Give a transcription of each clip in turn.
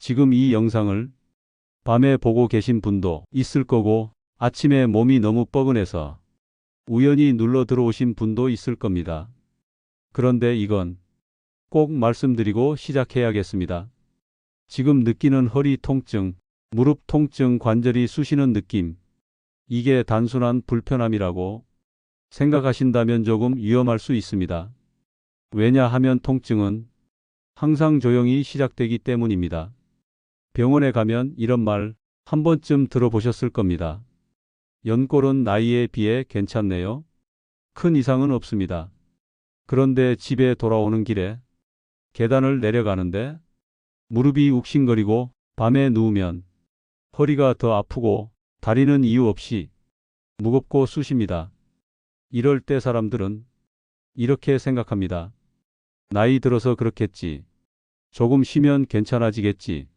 지금 이 영상을 밤에 보고 계신 분도 있을 거고 아침에 몸이 너무 뻐근해서 우연히 눌러 들어오신 분도 있을 겁니다. 그런데 이건 꼭 말씀드리고 시작해야겠습니다. 지금 느끼는 허리 통증, 무릎 통증, 관절이 쑤시는 느낌, 이게 단순한 불편함이라고 생각하신다면 조금 위험할 수 있습니다. 왜냐하면 통증은 항상 조용히 시작되기 때문입니다. 병원에 가면 이런 말 한 번쯤 들어보셨을 겁니다. 연골은 나이에 비해 괜찮네요. 큰 이상은 없습니다. 그런데 집에 돌아오는 길에 계단을 내려가는데 무릎이 욱신거리고 밤에 누우면 허리가 더 아프고 다리는 이유 없이 무겁고 쑤십니다. 이럴 때 사람들은 이렇게 생각합니다. 나이 들어서 그렇겠지. 조금 쉬면 괜찮아지겠지.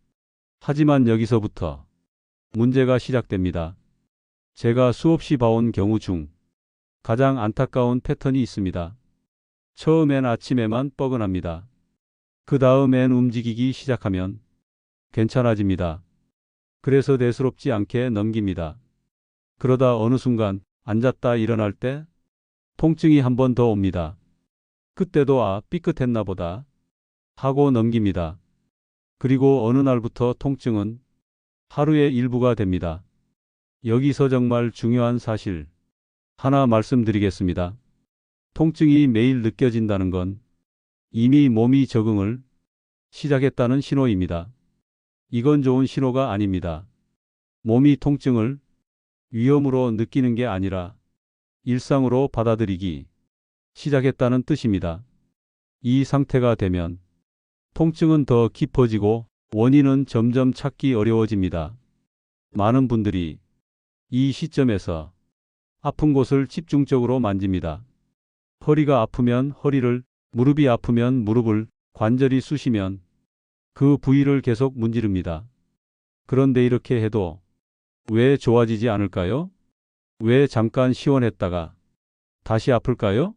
하지만 여기서부터 문제가 시작됩니다. 제가 수없이 봐온 경우 중 가장 안타까운 패턴이 있습니다. 처음엔 아침에만 뻐근합니다. 그 다음엔 움직이기 시작하면 괜찮아집니다. 그래서 대수롭지 않게 넘깁니다. 그러다 어느 순간 앉았다 일어날 때 통증이 한 번 더 옵니다. 그때도 삐끗했나 보다 하고 넘깁니다. 그리고 어느 날부터 통증은 하루의 일부가 됩니다. 여기서 정말 중요한 사실 하나 말씀드리겠습니다. 통증이 매일 느껴진다는 건 이미 몸이 적응을 시작했다는 신호입니다. 이건 좋은 신호가 아닙니다. 몸이 통증을 위험으로 느끼는 게 아니라 일상으로 받아들이기 시작했다는 뜻입니다. 이 상태가 되면 통증은 더 깊어지고 원인은 점점 찾기 어려워집니다. 많은 분들이 이 시점에서 아픈 곳을 집중적으로 만집니다. 허리가 아프면 허리를, 무릎이 아프면 무릎을, 관절이 쑤시면 그 부위를 계속 문지릅니다. 그런데 이렇게 해도 왜 좋아지지 않을까요? 왜 잠깐 시원했다가 다시 아플까요?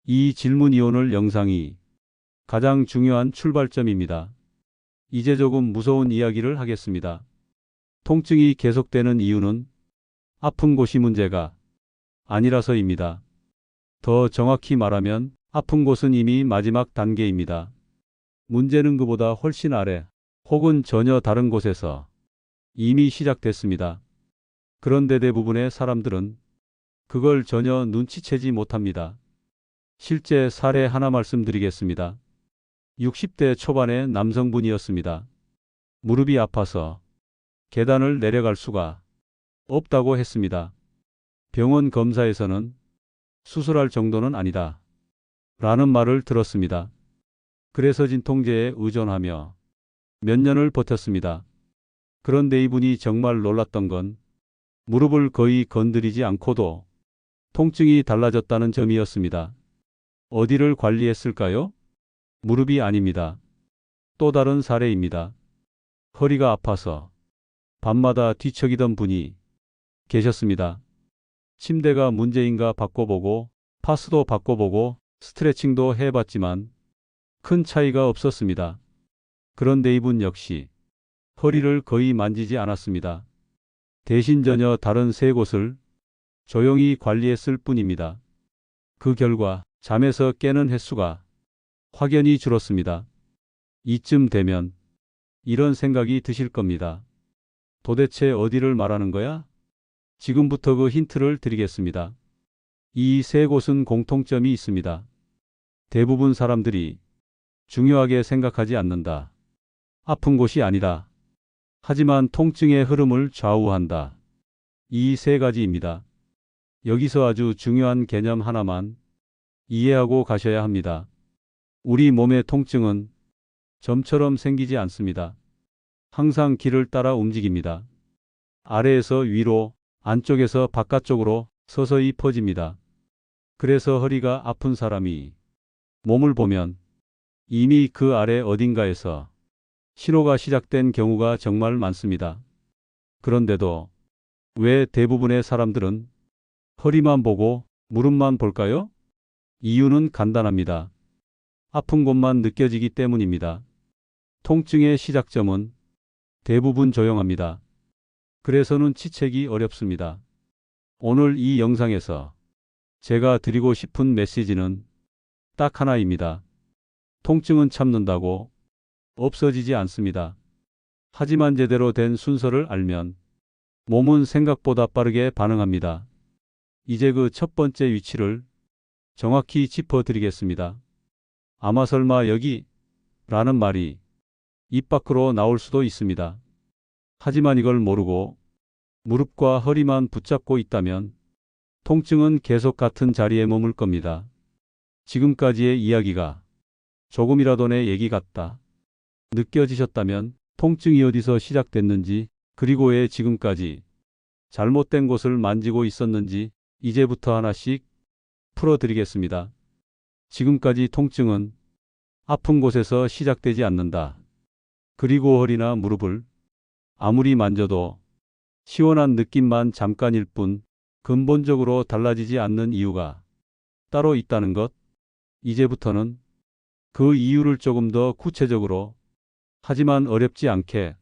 이 질문이 오늘 영상이 가장 중요한 출발점입니다. 이제 조금 무서운 이야기를 하겠습니다. 통증이 계속되는 이유는 아픈 곳이 문제가 아니라서입니다. 더 정확히 말하면 아픈 곳은 이미 마지막 단계입니다. 문제는 그보다 훨씬 아래 혹은 전혀 다른 곳에서 이미 시작됐습니다. 그런데 대부분의 사람들은 그걸 전혀 눈치채지 못합니다. 실제 사례 하나 말씀드리겠습니다. 60대 초반의 남성분이었습니다. 무릎이 아파서 계단을 내려갈 수가 없다고 했습니다. 병원 검사에서는 수술할 정도는 아니다 라는 말을 들었습니다. 그래서 진통제에 의존하며 몇 년을 버텼습니다. 그런데 이분이 정말 놀랐던 건 무릎을 거의 건드리지 않고도 통증이 달라졌다는 점이었습니다. 어디를 관리했을까요? 무릎이 아닙니다. 또 다른 사례입니다. 허리가 아파서 밤마다 뒤척이던 분이 계셨습니다. 침대가 문제인가 바꿔보고 파스도 바꿔보고 스트레칭도 해봤지만 큰 차이가 없었습니다. 그런데 이분 역시 허리를 거의 만지지 않았습니다. 대신 전혀 다른 세 곳을 조용히 관리했을 뿐입니다. 그 결과 잠에서 깨는 횟수가 확연히 줄었습니다. 이쯤 되면 이런 생각이 드실 겁니다. 도대체 어디를 말하는 거야? 지금부터 그 힌트를 드리겠습니다. 이 세 곳은 공통점이 있습니다. 대부분 사람들이 중요하게 생각하지 않는다. 아픈 곳이 아니다. 하지만 통증의 흐름을 좌우한다. 이 세 가지입니다. 여기서 아주 중요한 개념 하나만 이해하고 가셔야 합니다. 우리 몸의 통증은 점처럼 생기지 않습니다. 항상 길을 따라 움직입니다. 아래에서 위로, 안쪽에서 바깥쪽으로 서서히 퍼집니다. 그래서 허리가 아픈 사람이 몸을 보면 이미 그 아래 어딘가에서 신호가 시작된 경우가 정말 많습니다. 그런데도 왜 대부분의 사람들은 허리만 보고 무릎만 볼까요? 이유는 간단합니다. 아픈 곳만 느껴지기 때문입니다. 통증의 시작점은 대부분 조용합니다. 그래서는 치책이 어렵습니다. 오늘 이 영상에서 제가 드리고 싶은 메시지는 딱 하나입니다. 통증은 참는다고 없어지지 않습니다. 하지만 제대로 된 순서를 알면 몸은 생각보다 빠르게 반응합니다. 이제 그 첫 번째 위치를 정확히 짚어드리겠습니다. 아마 설마 여기 라는 말이 입 밖으로 나올 수도 있습니다. 하지만 이걸 모르고 무릎과 허리만 붙잡고 있다면 통증은 계속 같은 자리에 머물 겁니다. 지금까지의 이야기가 조금이라도 내 얘기 같다 느껴지셨다면 통증이 어디서 시작됐는지 그리고 왜 지금까지 잘못된 곳을 만지고 있었는지 이제부터 하나씩 풀어드리겠습니다. 지금까지 통증은 아픈 곳에서 시작되지 않는다. 그리고 허리나 무릎을 아무리 만져도 시원한 느낌만 잠깐일 뿐 근본적으로 달라지지 않는 이유가 따로 있다는 것. 이제부터는 그 이유를 조금 더 구체적으로 하지만 어렵지 않게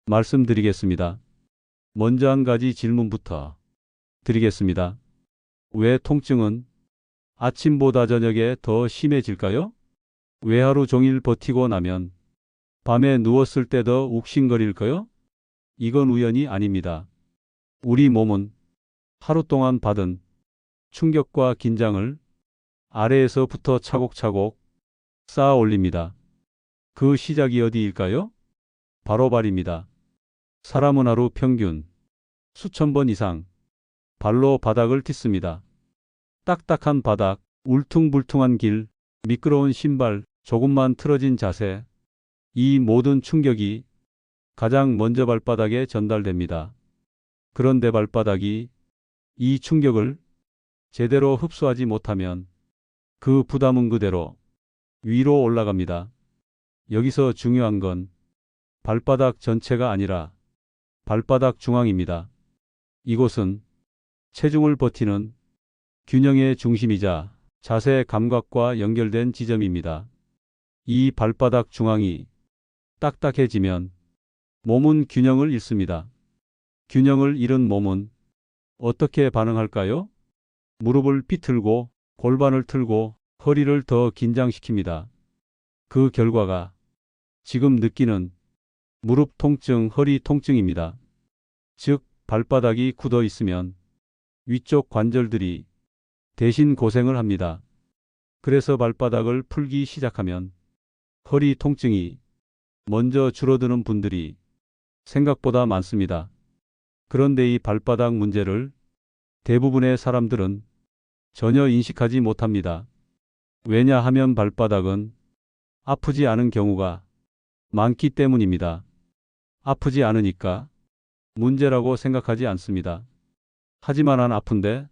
말씀드리겠습니다. 먼저 한 가지 질문부터 드리겠습니다. 왜 통증은 아침보다 저녁에 더 심해질까요? 왜 하루 종일 버티고 나면 밤에 누웠을 때 더 욱신거릴까요? 이건 우연이 아닙니다. 우리 몸은 하루 동안 받은 충격과 긴장을 아래에서부터 차곡차곡 쌓아 올립니다. 그 시작이 어디일까요? 바로 발입니다. 사람은 하루 평균 수천 번 이상 발로 바닥을 딛습니다. 딱딱한 바닥, 울퉁불퉁한 길, 미끄러운 신발, 조금만 틀어진 자세, 이 모든 충격이 가장 먼저 발바닥에 전달됩니다. 그런데 발바닥이 이 충격을 제대로 흡수하지 못하면 그 부담은 그대로 위로 올라갑니다. 여기서 중요한 건 발바닥 전체가 아니라 발바닥 중앙입니다. 이곳은 체중을 버티는 균형의 중심이자 자세 감각과 연결된 지점입니다. 이 발바닥 중앙이 딱딱해지면 몸은 균형을 잃습니다. 균형을 잃은 몸은 어떻게 반응할까요? 무릎을 비틀고 골반을 틀고 허리를 더 긴장시킵니다. 그 결과가 지금 느끼는 무릎 통증, 허리 통증입니다. 즉, 발바닥이 굳어 있으면 위쪽 관절들이 대신 고생을 합니다. 그래서 발바닥을 풀기 시작하면 허리 통증이 먼저 줄어드는 분들이 생각보다 많습니다. 그런데 이 발바닥 문제를 대부분의 사람들은 전혀 인식하지 못합니다. 왜냐하면 발바닥은 아프지 않은 경우가 많기 때문입니다. 아프지 않으니까 문제라고 생각하지 않습니다. 하지만 안 아픈데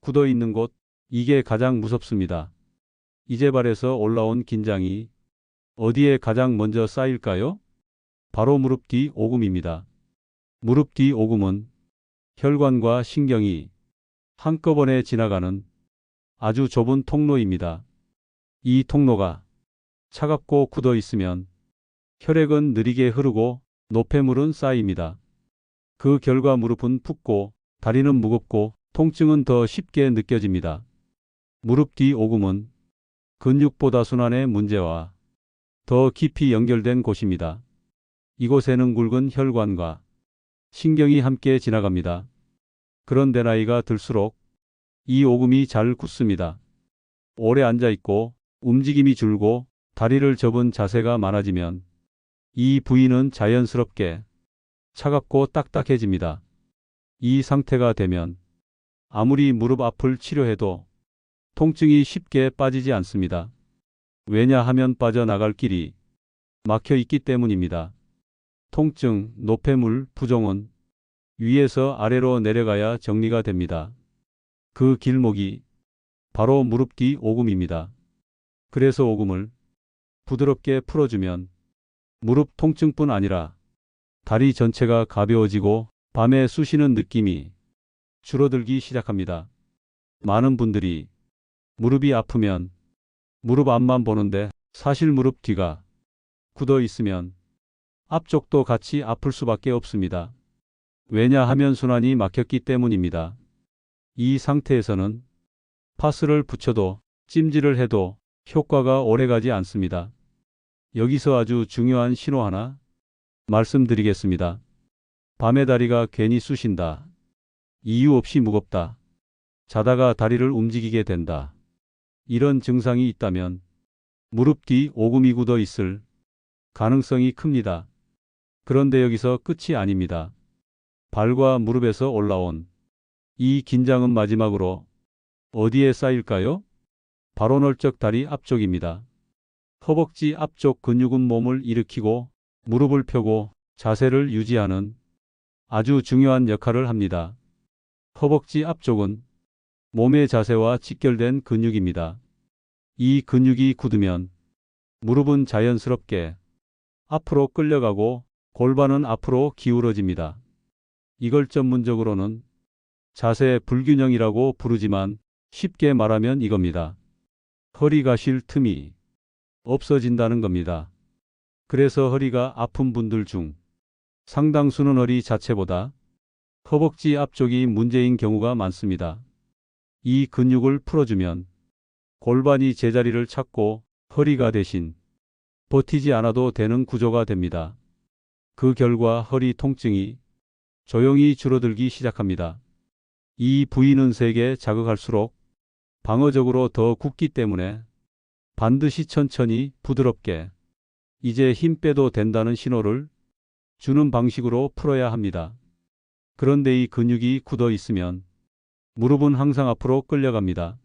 굳어 있는 곳, 이게 가장 무섭습니다. 이제 발에서 올라온 긴장이 어디에 가장 먼저 쌓일까요? 바로 무릎 뒤 오금입니다. 무릎 뒤 오금은 혈관과 신경이 한꺼번에 지나가는 아주 좁은 통로입니다. 이 통로가 차갑고 굳어 있으면 혈액은 느리게 흐르고 노폐물은 쌓입니다. 그 결과 무릎은 붓고 다리는 무겁고 통증은 더 쉽게 느껴집니다. 무릎 뒤 오금은 근육보다 순환의 문제와 더 깊이 연결된 곳입니다. 이곳에는 굵은 혈관과 신경이 함께 지나갑니다. 그런데 나이가 들수록 이 오금이 잘 굳습니다. 오래 앉아있고 움직임이 줄고 다리를 접은 자세가 많아지면 이 부위는 자연스럽게 차갑고 딱딱해집니다. 이 상태가 되면 아무리 무릎 앞을 치료해도 통증이 쉽게 빠지지 않습니다. 왜냐하면 빠져나갈 길이 막혀 있기 때문입니다. 통증, 노폐물, 부종은 위에서 아래로 내려가야 정리가 됩니다. 그 길목이 바로 무릎 뒤 오금입니다. 그래서 오금을 부드럽게 풀어주면 무릎 통증뿐 아니라 다리 전체가 가벼워지고 밤에 쑤시는 느낌이 줄어들기 시작합니다. 많은 분들이 무릎이 아프면 무릎 앞만 보는데 사실 무릎 뒤가 굳어 있으면 앞쪽도 같이 아플 수밖에 없습니다. 왜냐하면 순환이 막혔기 때문입니다. 이 상태에서는 파스를 붙여도 찜질을 해도 효과가 오래가지 않습니다. 여기서 아주 중요한 신호 하나 말씀드리겠습니다. 밤에 다리가 괜히 쑤신다. 이유 없이 무겁다. 자다가 다리를 움직이게 된다. 이런 증상이 있다면 무릎 뒤 오금이 굳어 있을 가능성이 큽니다. 그런데 여기서 끝이 아닙니다. 발과 무릎에서 올라온 이 긴장은 마지막으로 어디에 쌓일까요? 바로 널쩍 다리 앞쪽입니다. 허벅지 앞쪽 근육은 몸을 일으키고 무릎을 펴고 자세를 유지하는 아주 중요한 역할을 합니다. 허벅지 앞쪽은 몸의 자세와 직결된 근육입니다. 이 근육이 굳으면 무릎은 자연스럽게 앞으로 끌려가고 골반은 앞으로 기울어집니다. 이걸 전문적으로는 자세 불균형이라고 부르지만 쉽게 말하면 이겁니다. 허리가 쉴 틈이 없어진다는 겁니다. 그래서 허리가 아픈 분들 중 상당수는 허리 자체보다 허벅지 앞쪽이 문제인 경우가 많습니다. 이 근육을 풀어주면 골반이 제자리를 찾고 허리가 대신 버티지 않아도 되는 구조가 됩니다. 그 결과 허리 통증이 조용히 줄어들기 시작합니다. 이 부위는 세게 자극할수록 방어적으로 더 굳기 때문에 반드시 천천히 부드럽게 이제 힘 빼도 된다는 신호를 주는 방식으로 풀어야 합니다. 그런데 이 근육이 굳어 있으면 무릎은 항상 앞으로 끌려갑니다.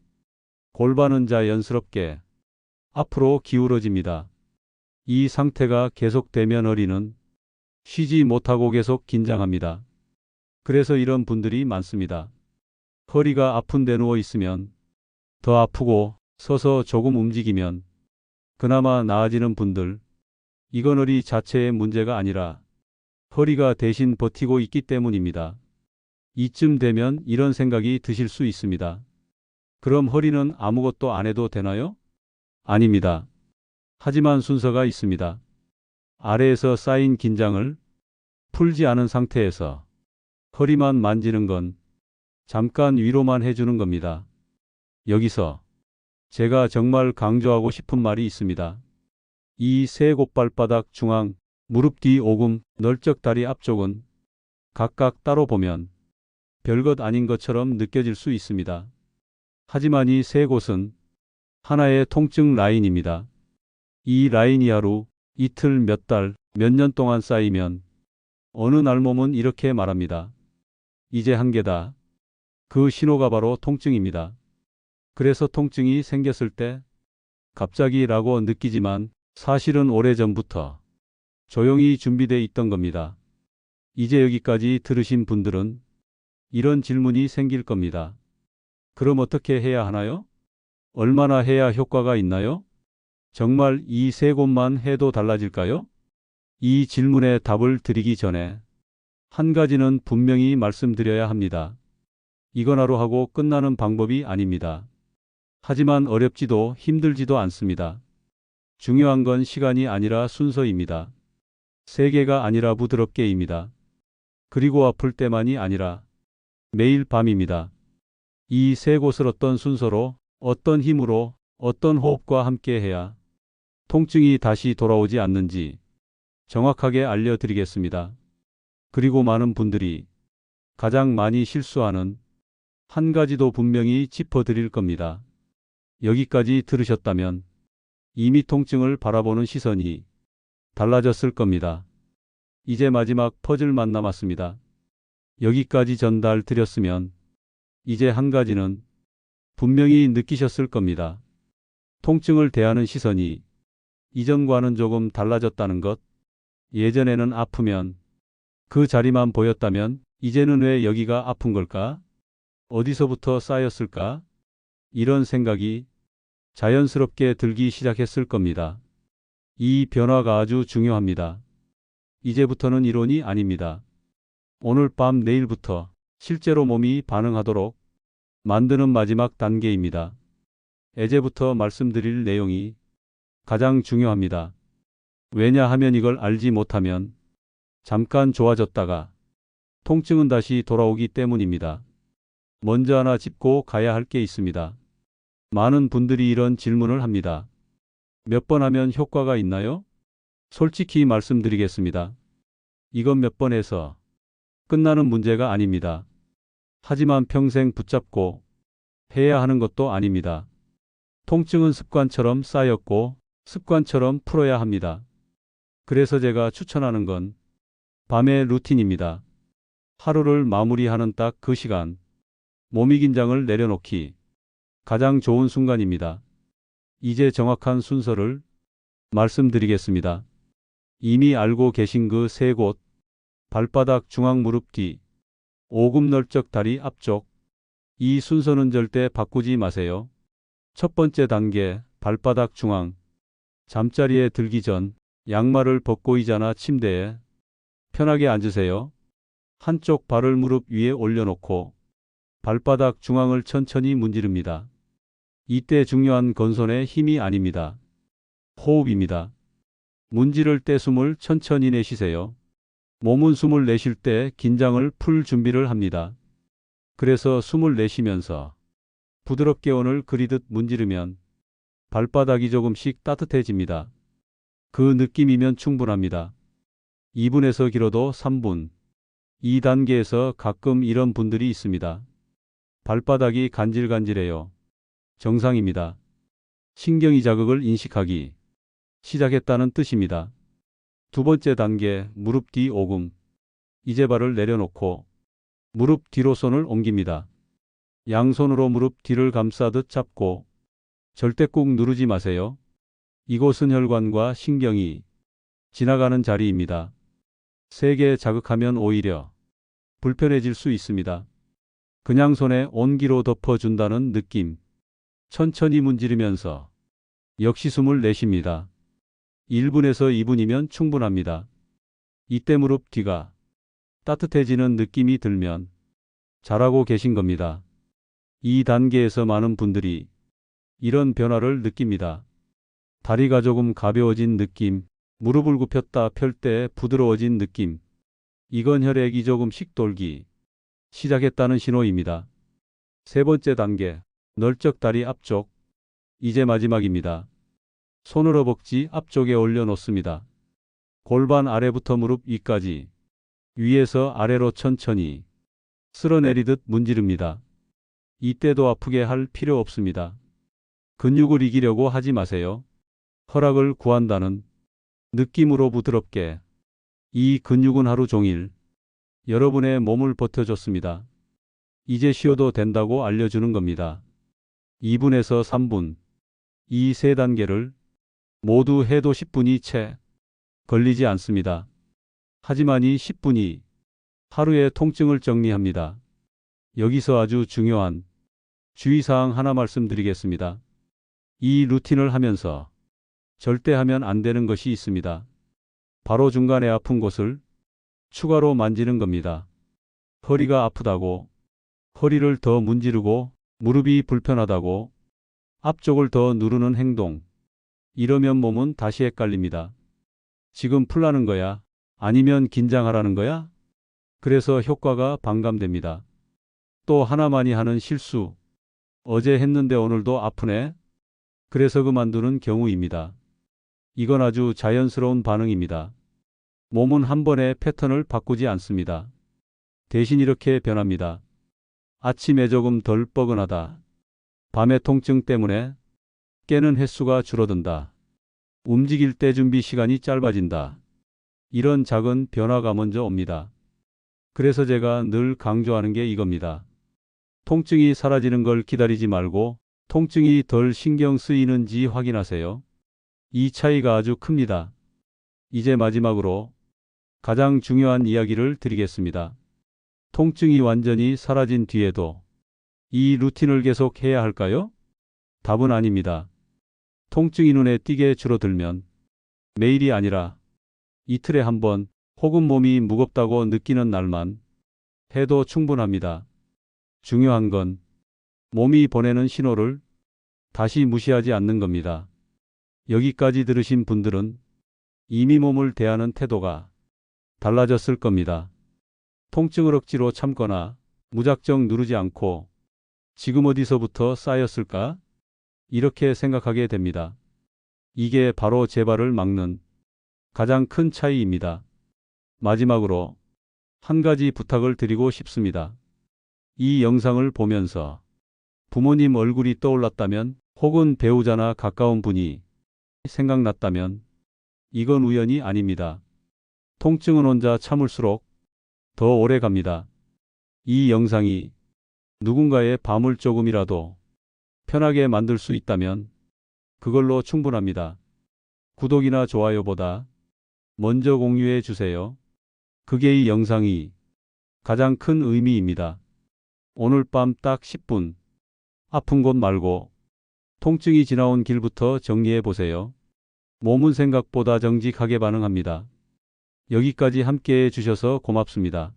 골반은 자연스럽게 앞으로 기울어집니다. 이 상태가 계속되면 허리는 쉬지 못하고 계속 긴장합니다. 그래서 이런 분들이 많습니다. 허리가 아픈데 누워 있으면 더 아프고 서서 조금 움직이면 그나마 나아지는 분들, 이건 허리 자체의 문제가 아니라 허리가 대신 버티고 있기 때문입니다. 이쯤 되면 이런 생각이 드실 수 있습니다. 그럼 허리는 아무것도 안 해도 되나요? 아닙니다. 하지만 순서가 있습니다. 아래에서 쌓인 긴장을 풀지 않은 상태에서 허리만 만지는 건 잠깐 위로만 해주는 겁니다. 여기서 제가 정말 강조하고 싶은 말이 있습니다. 이 세 곳발바닥 중앙, 무릎 뒤 오금, 널쩍 다리 앞쪽은 각각 따로 보면 별것 아닌 것처럼 느껴질 수 있습니다. 하지만 이 세 곳은 하나의 통증 라인입니다. 이 라인이 하루, 이틀, 몇 달, 몇 년 동안 쌓이면 어느 날 몸은 이렇게 말합니다. 이제 한계다. 그 신호가 바로 통증입니다. 그래서 통증이 생겼을 때 갑자기라고 느끼지만 사실은 오래전부터 조용히 준비되어 있던 겁니다. 이제 여기까지 들으신 분들은 이런 질문이 생길 겁니다. 그럼 어떻게 해야 하나요? 얼마나 해야 효과가 있나요? 정말 이 세 곳만 해도 달라질까요? 이 질문에 답을 드리기 전에 한 가지는 분명히 말씀드려야 합니다. 이건 하루 하고 끝나는 방법이 아닙니다. 하지만 어렵지도 힘들지도 않습니다. 중요한 건 시간이 아니라 순서입니다. 세게가 아니라 부드럽게입니다. 그리고 아플 때만이 아니라 매일 밤입니다. 이 세 곳을 어떤 순서로, 어떤 힘으로, 어떤 호흡과 함께 해야 통증이 다시 돌아오지 않는지 정확하게 알려드리겠습니다. 그리고 많은 분들이 가장 많이 실수하는 한 가지도 분명히 짚어드릴 겁니다. 여기까지 들으셨다면 이미 통증을 바라보는 시선이 달라졌을 겁니다. 이제 마지막 퍼즐만 남았습니다. 여기까지 전달 드렸으면 이제 한 가지는 분명히 느끼셨을 겁니다. 통증을 대하는 시선이 이전과는 조금 달라졌다는 것. 예전에는 아프면 그 자리만 보였다면 이제는 왜 여기가 아픈 걸까? 어디서부터 쌓였을까? 이런 생각이 자연스럽게 들기 시작했을 겁니다. 이 변화가 아주 중요합니다. 이제부터는 이론이 아닙니다. 오늘 밤 내일부터 실제로 몸이 반응하도록 만드는 마지막 단계입니다. 이제부터 말씀드릴 내용이 가장 중요합니다. 왜냐하면 이걸 알지 못하면 잠깐 좋아졌다가 통증은 다시 돌아오기 때문입니다. 먼저 하나 짚고 가야 할 게 있습니다. 많은 분들이 이런 질문을 합니다. 몇 번 하면 효과가 있나요? 솔직히 말씀드리겠습니다. 이건 몇 번 해서 끝나는 문제가 아닙니다. 하지만 평생 붙잡고 해야 하는 것도 아닙니다. 통증은 습관처럼 쌓였고 습관처럼 풀어야 합니다. 그래서 제가 추천하는 건 밤의 루틴입니다. 하루를 마무리하는 딱 그 시간, 몸이 긴장을 내려놓기 가장 좋은 순간입니다. 이제 정확한 순서를 말씀드리겠습니다. 이미 알고 계신 그 세 곳, 발바닥 중앙 무릎 뒤, 오금 넓적 다리 앞쪽, 이 순서는 절대 바꾸지 마세요. 첫 번째 단계, 발바닥 중앙. 잠자리에 들기 전 양말을 벗고 의자나 침대에 편하게 앉으세요. 한쪽 발을 무릎 위에 올려놓고 발바닥 중앙을 천천히 문지릅니다. 이때 중요한 건 손의 힘이 아닙니다. 호흡입니다. 문지를 때 숨을 천천히 내쉬세요. 몸은 숨을 내쉴 때 긴장을 풀 준비를 합니다. 그래서 숨을 내쉬면서 부드럽게 원을 그리듯 문지르면 발바닥이 조금씩 따뜻해집니다. 그 느낌이면 충분합니다. 2분에서 길어도 3분. 이 단계에서 가끔 이런 분들이 있습니다. 발바닥이 간질간질해요. 정상입니다. 신경이 자극을 인식하기 시작했다는 뜻입니다. 두 번째 단계, 무릎 뒤 오금. 이제 발을 내려놓고 무릎 뒤로 손을 옮깁니다. 양손으로 무릎 뒤를 감싸듯 잡고 절대 꾹 누르지 마세요. 이곳은 혈관과 신경이 지나가는 자리입니다. 세게 자극하면 오히려 불편해질 수 있습니다. 그냥 손에 온기로 덮어준다는 느낌. 천천히 문지르면서 역시 숨을 내쉽니다. 1분에서 2분이면 충분합니다. 이때 무릎 뒤가 따뜻해지는 느낌이 들면 잘하고 계신 겁니다. 이 단계에서 많은 분들이 이런 변화를 느낍니다. 다리가 조금 가벼워진 느낌, 무릎을 굽혔다 펼 때 부드러워진 느낌. 이건 혈액이 조금씩 돌기 시작했다는 신호입니다. 세 번째 단계, 넓적 다리 앞쪽. 이제 마지막입니다. 손을 허벅지 앞쪽에 올려놓습니다. 골반 아래부터 무릎 위까지 위에서 아래로 천천히 쓸어내리듯 문지릅니다. 이때도 아프게 할 필요 없습니다. 근육을 이기려고 하지 마세요. 허락을 구한다는 느낌으로 부드럽게. 이 근육은 하루 종일 여러분의 몸을 버텨줬습니다. 이제 쉬어도 된다고 알려주는 겁니다. 2분에서 3분. 이 세 단계를 모두 해도 10분이 채 걸리지 않습니다. 하지만 이 10분이 하루의 통증을 정리합니다. 여기서 아주 중요한 주의사항 하나 말씀드리겠습니다. 이 루틴을 하면서 절대 하면 안 되는 것이 있습니다. 바로 중간에 아픈 곳을 추가로 만지는 겁니다. 허리가 아프다고 허리를 더 문지르고 무릎이 불편하다고 앞쪽을 더 누르는 행동. 이러면 몸은 다시 헷갈립니다. 지금 풀라는 거야? 아니면 긴장하라는 거야? 그래서 효과가 반감됩니다. 또 하나만이 하는 실수. 어제 했는데 오늘도 아프네? 그래서 그만두는 경우입니다. 이건 아주 자연스러운 반응입니다. 몸은 한 번에 패턴을 바꾸지 않습니다. 대신 이렇게 변합니다. 아침에 조금 덜 뻐근하다. 밤의 통증 때문에 깨는 횟수가 줄어든다. 움직일 때 준비 시간이 짧아진다. 이런 작은 변화가 먼저 옵니다. 그래서 제가 늘 강조하는 게 이겁니다. 통증이 사라지는 걸 기다리지 말고 통증이 덜 신경 쓰이는지 확인하세요. 이 차이가 아주 큽니다. 이제 마지막으로 가장 중요한 이야기를 드리겠습니다. 통증이 완전히 사라진 뒤에도 이 루틴을 계속 해야 할까요? 답은 아닙니다. 통증이 눈에 띄게 줄어들면 매일이 아니라 이틀에 한 번 혹은 몸이 무겁다고 느끼는 날만 해도 충분합니다. 중요한 건 몸이 보내는 신호를 다시 무시하지 않는 겁니다. 여기까지 들으신 분들은 이미 몸을 대하는 태도가 달라졌을 겁니다. 통증을 억지로 참거나 무작정 누르지 않고 지금 어디서부터 쌓였을까? 이렇게 생각하게 됩니다. 이게 바로 재발을 막는 가장 큰 차이입니다. 마지막으로 한 가지 부탁을 드리고 싶습니다. 이 영상을 보면서 부모님 얼굴이 떠올랐다면 혹은 배우자나 가까운 분이 생각났다면 이건 우연이 아닙니다. 통증은 혼자 참을수록 더 오래 갑니다. 이 영상이 누군가의 밤을 조금이라도 편하게 만들 수 있다면 그걸로 충분합니다. 구독이나 좋아요보다 먼저 공유해 주세요. 그게 이 영상이 가장 큰 의미입니다. 오늘 밤 딱 10분 아픈 곳 말고 통증이 지나온 길부터 정리해 보세요. 몸은 생각보다 정직하게 반응합니다. 여기까지 함께 해 주셔서 고맙습니다.